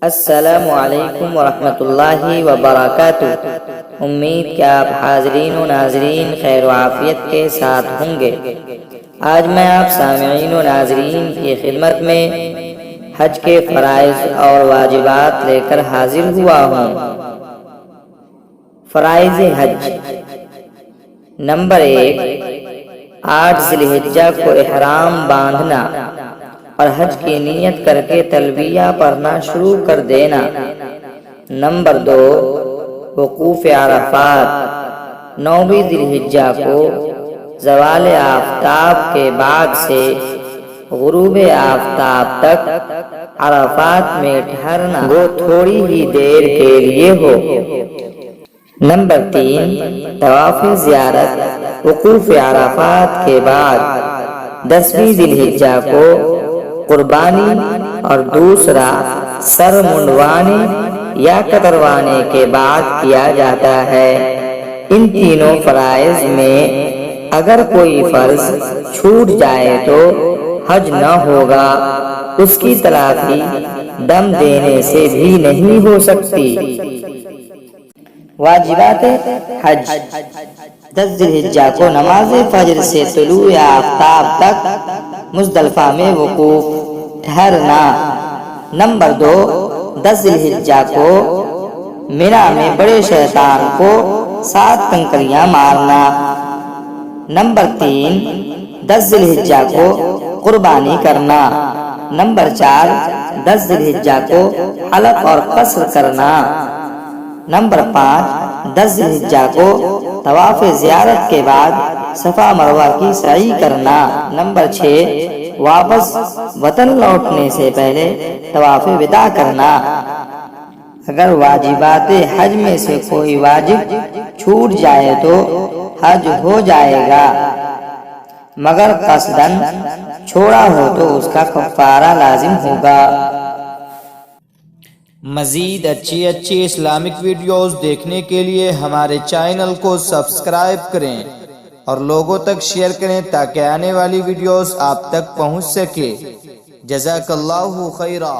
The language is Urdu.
السلام علیکم ورحمۃ اللہ وبرکاتہ۔ امید کہ آپ حاضرین و ناظرین خیر و عافیت کے ساتھ ہوں گے۔ آج میں آپ سامعین و ناظرین کی خدمت میں حج کے فرائض اور واجبات لے کر حاضر ہوا ہوں۔ فرائض حج۔ نمبر 1، 8 ذی الحجہ کو احرام باندھنا اور حج کی نیت کر کے تلبیہ پڑھنا شروع کر دینا۔ نمبر 2، وقوف عرفات۔ 9 ذی الحجہ کو زوال آفتاب کے بعد سے غروب آفتاب تک عرفات میں ٹھہرنا، وہ تھوڑی ہی دیر کے لیے ہو۔ نمبر 3، طواف زیارت۔ وقوف عرفات کے بعد 10 ذی الحجہ کو قربانی اور دوسرا سر منڈوانے یا کتروانے کے بعد کیا جاتا ہے۔ ان تینوں فرائض میں اگر کوئی فرض چھوٹ جائے تو حج نہ ہوگا، اس کی تلافی دم دینے سے بھی نہیں ہو سکتی۔ واجبات حج۔ 10 ذی الحجہ کو نماز فجر سے طلوع آفتاب تک مزدلفہ میں وقوف ٹھہرنا۔ نمبر 2، 10 ذی الحجہ کو منی میں بڑے شیطان کو 7 کنکریاں مارنا۔ نمبر 3، 10 ذی الحجہ کو قربانی کرنا۔ نمبر 4، 10 ذی الحجہ کو حلق اور قصر کرنا۔ نمبر 5، 10 ذی الحجہ کو طواف زیارت کے بعد صفا مروہ کی سعی کرنا۔ نمبر 6، واپس وطن لوٹنے سے پہلے طواف وداع کرنا۔ اگر واجبات حج میں سے کوئی واجب چھوٹ جائے تو حج ہو جائے گا، مگر قصداً چھوڑا ہو تو اس کا کفارہ لازم ہوگا۔ مزید اچھی اسلامک ویڈیوز دیکھنے کے لیے ہمارے چینل کو سبسکرائب کریں اور لوگوں تک شیئر کریں تاکہ آنے والی ویڈیوز آپ تک پہنچ سکے۔ جزاک اللہ خیرا۔